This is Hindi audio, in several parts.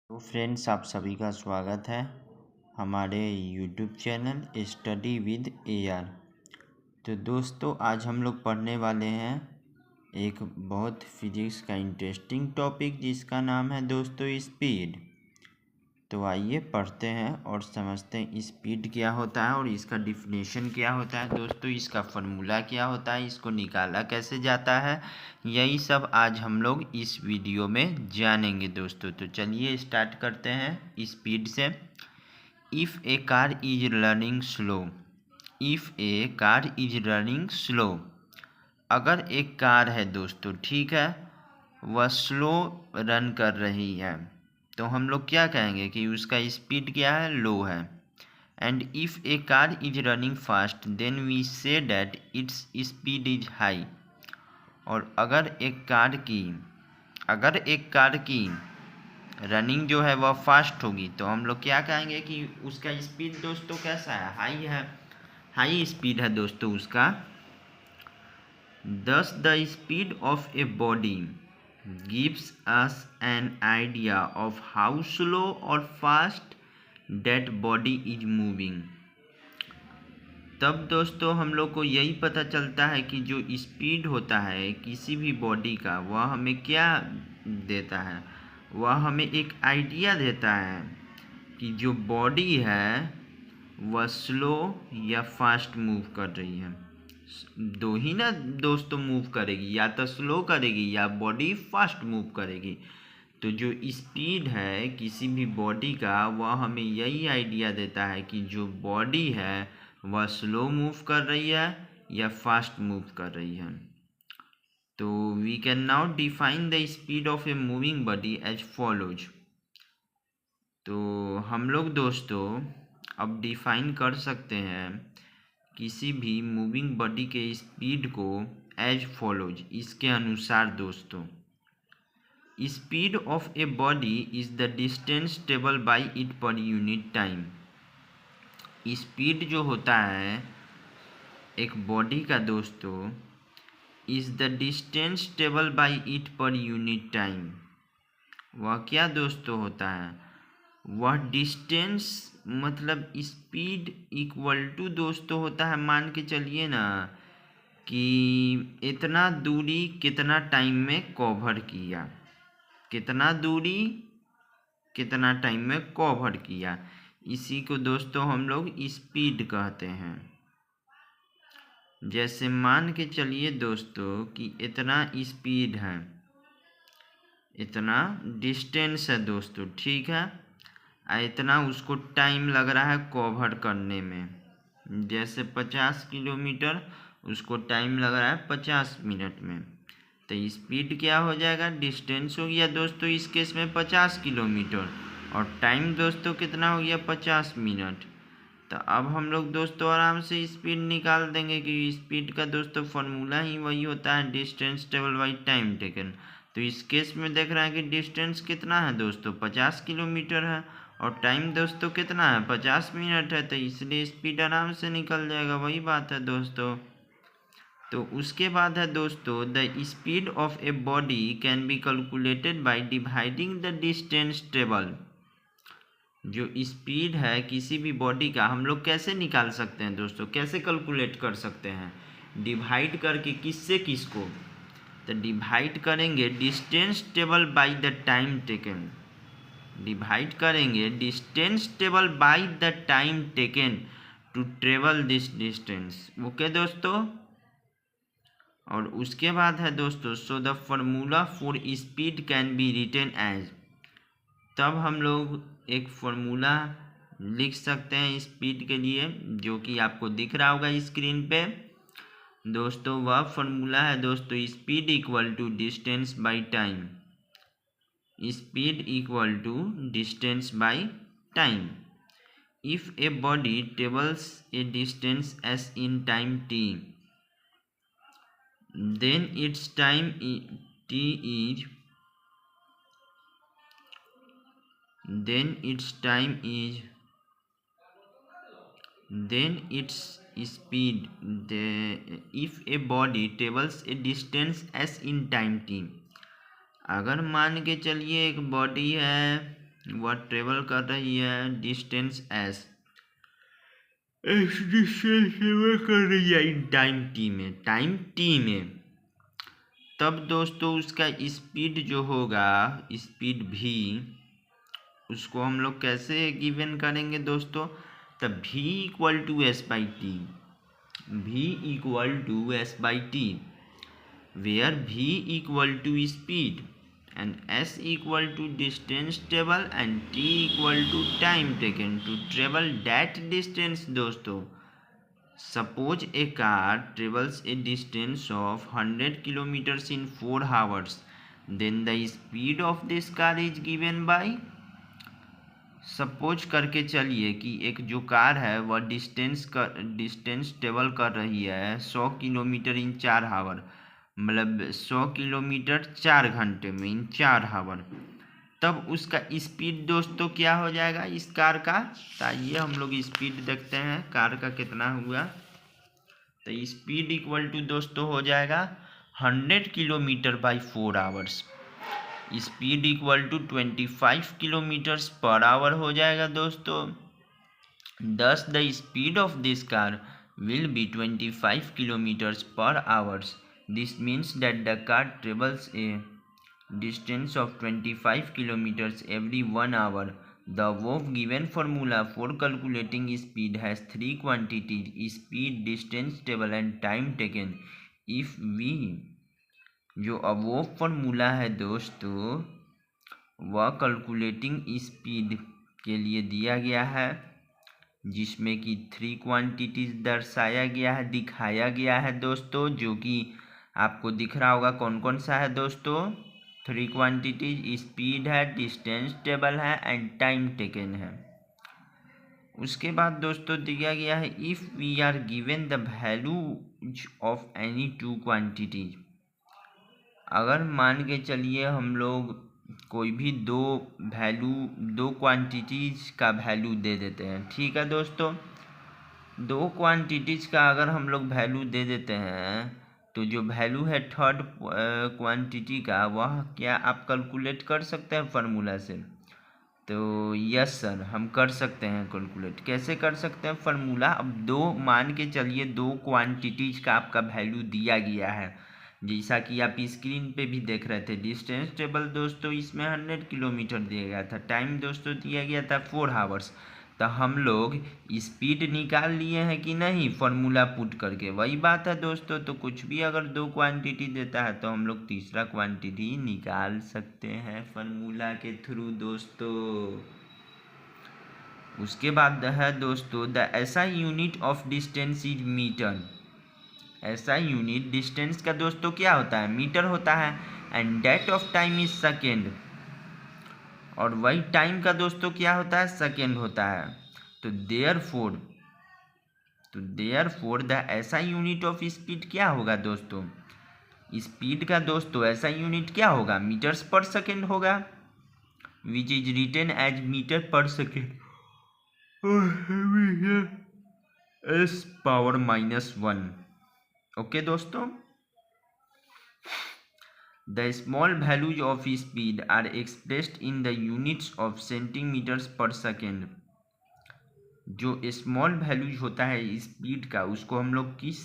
तो फ्रेंड्स, आप सभी का स्वागत है हमारे YouTube channel study with AR। तो दोस्तों, आज हम लोग पढ़ने वाले हैं एक बहुत फिजिक्स का इंटरेस्टिंग टॉपिक जिसका नाम है दोस्तों स्पीड। तो आइए पढ़ते हैं और समझते हैं स्पीड क्या होता है और इसका डिफिनेशन क्या होता है दोस्तों, इसका फार्मूला क्या होता है, इसको निकाला कैसे जाता है, यही सब आज हम लोग इस वीडियो में जानेंगे दोस्तों। तो चलिए स्टार्ट करते हैं स्पीड से। If a car is running slow, if a car is running slow, अगर एक कार है दोस्तों, ठीक है, वह स्लो रन कर रही है, तो हम लोग क्या कहेंगे कि उसका स्पीड क्या है, लो है। And if a car is running fast then we say that its speed is high. और अगर एक कार की रनिंग जो है वह फास्ट होगी तो हम लोग क्या कहेंगे कि उसका स्पीड दोस्तों कैसा है, हाई है, हाई स्पीड है दोस्तों उसका। Thus the speed of a body gives us an idea of how slow or fast that body is moving। तब दोस्तों हम लोग को यही पता चलता है कि जो स्पीड होता है किसी भी बॉडी का, वह हमें क्या देता है, वह हमें एक आइडिया देता है कि जो बॉडी है वह स्लो या फास्ट मूव कर रही है। दो ही ना दोस्तों मूव करेगी, या तो स्लो करेगी या बॉडी फास्ट मूव करेगी। तो जो स्पीड है किसी भी बॉडी का, वह हमें यही आइडिया देता है कि जो बॉडी है वह स्लो मूव कर रही है या फास्ट मूव कर रही है। तो we can now define the speed of a moving body as follows. तो हम लोग दोस्तों अब डिफाइन कर सकते हैं किसी भी मूविंग बॉडी के स्पीड को एज फॉलोज, इसके अनुसार दोस्तों। Speed of a body is the distance travel bye it per unit time. Speed जो होता है एक बॉडी का दोस्तों is the distance travel bye it per unit time. वह क्या दोस्तों होता है, वह डिस्टेंस मतलब स्पीड इक्वल टू दोस्तों होता है, मान के चलिए ना कि इतना दूरी कितना टाइम में कवर किया, कितना दूरी कितना टाइम में कवर किया, इसी को दोस्तों हम लोग स्पीड कहते हैं। जैसे मान के चलिए दोस्तों कि इतना स्पीड है, इतना डिस्टेंस है दोस्तों, ठीक है, इतना उसको टाइम लग रहा है कवर करने में। जैसे 50 किलोमीटर उसको टाइम लग रहा है 50 मिनट में, तो स्पीड क्या हो जाएगा, डिस्टेंस हो गया दोस्तों इस केस में 50 किलोमीटर, और टाइम दोस्तों कितना हो गया 50 मिनट। तो अब हम लोग दोस्तों आराम से स्पीड निकाल देंगे कि स्पीड का दोस्तों फॉर्मूला ही वही होता है, distance travel by time taken. तो इस केस में देख रहे हैं कि डिस्टेंस कितना है दोस्तों, 50 किलोमीटर है, और टाइम दोस्तों कितना है 50 मिनट है, तो इसलिए स्पीड आराम से निकल जाएगा, वही बात है दोस्तों। तो उसके बाद है दोस्तों the speed of a body can be calculated by dividing the distance travel. जो स्पीड है किसी भी बॉडी का हम लोग कैसे निकाल सकते हैं दोस्तों, कैसे कैलकुलेट कर सकते हैं, डिवाइड करके, किससे किसको, तो डिवाइड करेंगे distance travel by the time taken, divide करेंगे distance travel by the time taken to travel this distance. Okay दोस्तों, और उसके बाद है दोस्तों so the formula for speed can be written as. तब हम लोग एक फॉर्मूला लिख सकते हैं स्पीड के लिए, जो कि आपको दिख रहा होगा स्क्रीन पे दोस्तों। वह फॉर्मूला है दोस्तों speed equal to distance by time, speed equal to distance by time. If a body travels a distance s in time t, then its time t is then its time is then its speed if a body travels a distance s in time t। अगर मान के चलिए एक बॉडी है वह ट्रेवल कर रही है डिस्टेंस एस डिस्टेंस ट्रेवल कर रही है इन टाइम टी में, तब दोस्तों उसका स्पीड जो होगा, स्पीड भी, उसको हम लोग कैसे गिवन करेंगे दोस्तों? तब v equal to s by t, v equal to s by t, where v equal to speed and s equal to distance travel and t equal to time taken to travel that distance दोस्तों। Suppose a car travels a distance of 100 kilometers in 4 hours, then the speed of this car is given by। Suppose करके चलिए कि एक जो कार है वह डिस्टेंस ट्रेवल कर रही है 100 किलोमीटर इन 4 आवर, मतलब 100 किलोमीटर 4 घंटे में इन 4 आवर, तब उसका स्पीड दोस्तों क्या हो जाएगा इस कार का? आइए हम लोग स्पीड देखते हैं कार का कितना हुआ। तो स्पीड इक्वल टू दोस्तों हो जाएगा 100 किलोमीटर बाई 4 hours, speed equal to 25 kilometres per hour हो जाएगा दोस्तों। Thus the speed of this car will be 25 kilometers per hour. This means that the car travels a distance of 25 kilometers every 1 hour. The above given formula for calculating speed has three quantities: speed, distance traveled and time taken. If we जो अबोव फॉर्मूला है दोस्तों वह कैलकुलेटिंग स्पीड के लिए दिया गया है, जिसमें कि 3 क्वांटिटीज दर्शाया गया है, दिखाया गया है दोस्तों, जो कि आपको दिख रहा होगा कौन कौन सा है दोस्तों। 3 क्वांटिटीज स्पीड है, डिस्टेंस ट्रेवल है एंड टाइम टेकन है। उसके बाद दोस्तों दिया गया है if we are given the values of any 2 quantities, अगर मान के चलिए हम लोग कोई भी दो क्वांटिटीज का वैल्यू दे देते हैं, ठीक है दोस्तों। 2 क्वांटिटीज का अगर हम लोग वैल्यू दे देते हैं तो जो वैल्यू है थर्ड क्वांटिटी का वह क्या आप कैलकुलेट कर सकते हैं फार्मूला से? तो यस सर, हम कर सकते हैं कैलकुलेट। कैसे कर सकते हैं फार्मूला? अब मान के चलिए 2 क्वांटिटीज का आपका वैल्यू दिया गया है, जैसा कि आप स्क्रीन पे भी देख रहे थे। डिस्टेंस ट्रेवल दोस्तों इसमें 100 किलोमीटर दिया गया था, टाइम दोस्तों दिया गया था 4 आवर्स। तो हम लोग स्पीड निकाल लिए हैं कि नहीं फार्मूला पुट करके? वही बात है दोस्तों। तो कुछ भी अगर 2 क्वांटिटी देता है तो हम लोग तीसरा क्वांटिटी निकाल सकते हैं फार्मूला के थ्रू दोस्तों। उसके बाद है दोस्तों the SI unit of distance is metre. SI unit distance का दोस्तों क्या होता है? मीटर होता है। And that of time is second, और वही टाइम का दोस्तों क्या होता है? सेकेंड होता है। तो therefore the SI unit of speed क्या होगा दोस्तों? स्पीड का दोस्तों SI यूनिट क्या होगा? मीटर्स पर सेकेंड होगा, which is written as metre per second S⁻⁻1। Okay दोस्तों, the small values of speed are expressed in the units of centimetres per second. जो स्मॉल वैल्यूज होता है स्पीड का उसको हम लोग किस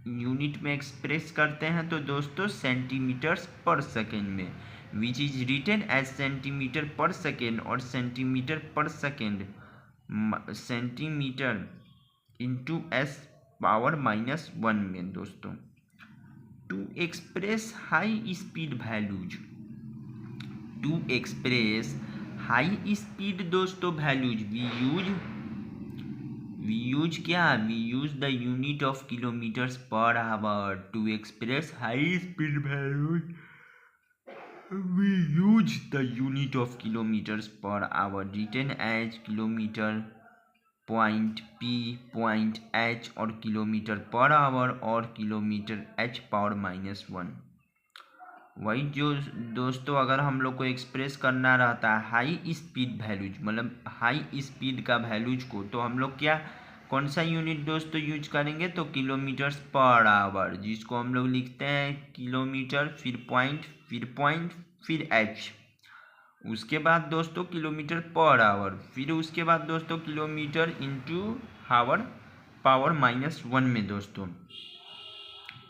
यूनिट में एक्सप्रेस करते हैं? तो दोस्तों सेंटीमीटर्स पर सेकेंड में, which is written as centimetre per second, और centimetre per second centimetre into S⁻⁻1 में दोस्तों। To express high speed values, to express high speed दोस्तों values we use the unit of kilometres per hour. To express high speed values we use the unit of kilometres per hour written as kilometre point P, point H और किलोमीटर पर आवर और किलोमीटर H⁻⁻1। वही जो दोस्तों अगर हम लोग को एक्सप्रेस करना रहता है हाई स्पीड वैल्यूज, मतलब हाई स्पीड का वैल्यूज को, तो हम लोग कौन सा यूनिट दोस्तों यूज करेंगे? तो किलोमीटर्स पर आवर, जिसको हम लोग लिखते हैं किलोमीटर, फिर पॉइंट, फिर H। उसके बाद दोस्तों किलोमीटर पर आवर, फिर उसके बाद दोस्तों किलोमीटर इंटू हावर पावर -1 में दोस्तों।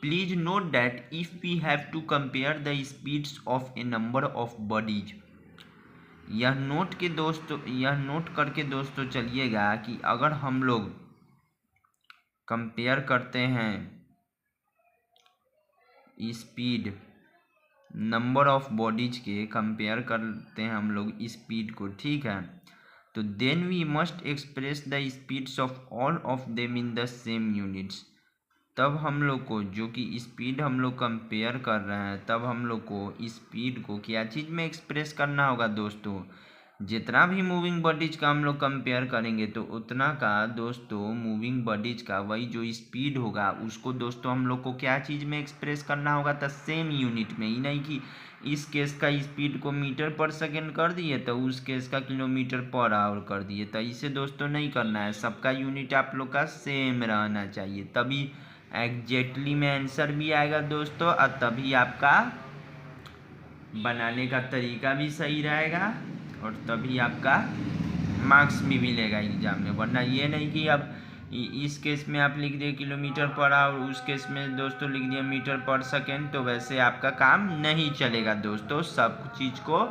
Please note that if we have to compare the speeds of a number of bodies, यह नोट करके दोस्तों चलिएगा कि अगर हम लोग कंपेयर करते हैं स्पीड नंबर ऑफ बॉडीज के, कंपेयर करते हैं हम लोग स्पीड को, ठीक है, तो then we must express the speeds of all of them in the same units. तब हम लोग को जो कि स्पीड हम लोग कंपेयर कर रहे हैं, तब हम लोग को स्पीड को क्या चीज़ में एक्सप्रेस करना होगा दोस्तों, जितना भी मूविंग बॉडीज का हम लोग कंपेयर करेंगे तो उतना का दोस्तों मूविंग बॉडीज का वही जो स्पीड होगा उसको दोस्तों हम लोग को क्या चीज़ में एक्सप्रेस करना होगा, तो सेम यूनिट में। ही नहीं कि इस केस का स्पीड को मीटर पर सेकेंड कर दिए तो उस केस का किलोमीटर पर आवर कर दिए, तो इसे दोस्तों नहीं करना है। सबका यूनिट आप लोग का सेम रहना चाहिए, तभी एग्जैक्टली में आंसर भी आएगा दोस्तों, और तभी आपका बनाने का तरीका भी सही रहेगा और तभी आपका मार्क्स भी मिलेगा एग्जाम में। वरना ये नहीं कि अब इस केस में आप लिख दिए किलोमीटर पर आवर, उस केस में दोस्तों लिख दिए मीटर पर सेकेंड, तो वैसे आपका काम नहीं चलेगा दोस्तों। सब चीज़ को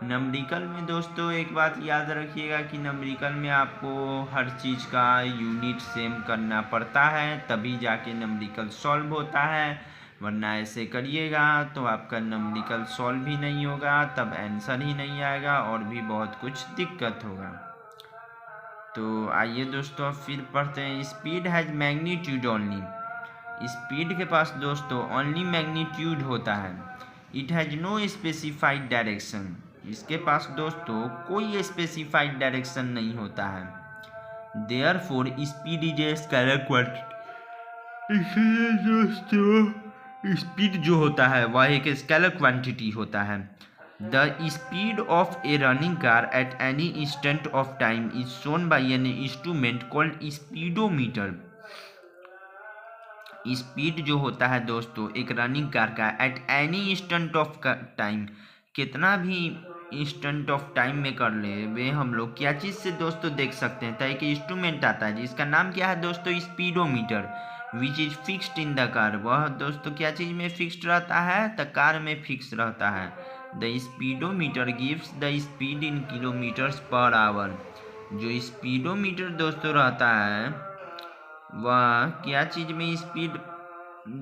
नंबरिकल में दोस्तों एक बात याद रखिएगा कि नंबरिकल में आपको हर चीज़ का यूनिट सेम करना पड़ता है, तभी जाके नंबरिकल सॉल्व होता है। वरना ऐसे करिएगा तो आपका नंबरिकल सॉल्व भी नहीं होगा, तब आंसर ही नहीं आएगा और भी बहुत कुछ दिक्कत होगा। तो आइए दोस्तों फिर पढ़ते हैं। Speed has magnitude only, speed के पास दोस्तों ओनली मैग्नीट्यूड होता है। It has no specified direction, इसके पास दोस्तों कोई स्पेसिफाइड डायरेक्शन नहीं होता है। Therefore speed is a scalar quantity, इसलिए दोस्तों स्पीड जो होता है वह एक स्केलर क्वांटिटी होता है। The speed of A running car at any instant of time is shown by an instrument called speedometer. Speed जो होता है दोस्तों एक रनिंग कार का at any instant of time, कितना भी इंस्टेंट ऑफ टाइम में कर ले वे हम लोग क्या चीज़ से दोस्तों देख सकते हैं, तो एक इंस्ट्रूमेंट आता है जिसका नाम क्या है दोस्तों, speedometer, which is fixed in the car. वह दोस्तों क्या चीज़ में फिक्स्ड रहता है, तो कार में फिक्स रहता है। The speedometer gives the speed in kilometres per our. जो स्पीडोमीटर दोस्तों रहता है वह क्या चीज़ में स्पीड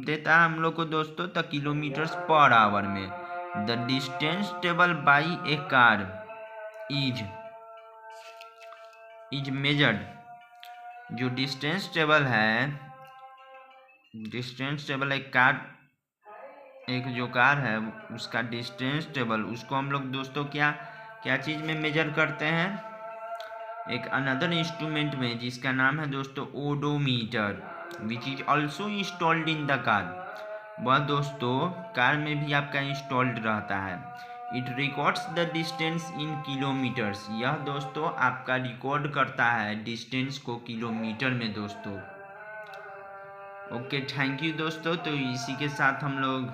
देता है हम लोग को दोस्तों, तो किलोमीटर्स पर आवर में। The distance table by A car is measured, जो डिस्टेंस टेबल है, डिस्टेंस टेबल एक जो कार है उसका डिस्टेंस टेबल, उसको हम लोग दोस्तों क्या चीज़ में मेजर करते हैं, एक अनदर इंस्ट्रूमेंट में जिसका नाम है दोस्तों odometer, which is also installed in the car. वह दोस्तों कार में भी आपका इंस्टॉल्ड रहता है। It records the distance in kilometres, यह दोस्तों आपका रिकॉर्ड करता है डिस्टेंस को किलोमीटर में दोस्तों। ओके थैंक यू दोस्तों। तो इसी के साथ हम लोग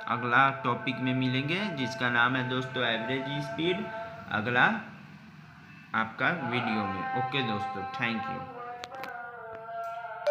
अगला टॉपिक में मिलेंगे जिसका नाम है दोस्तों एवरेज स्पीड, अगला आपका वीडियो में। ओके दोस्तों थैंक यू।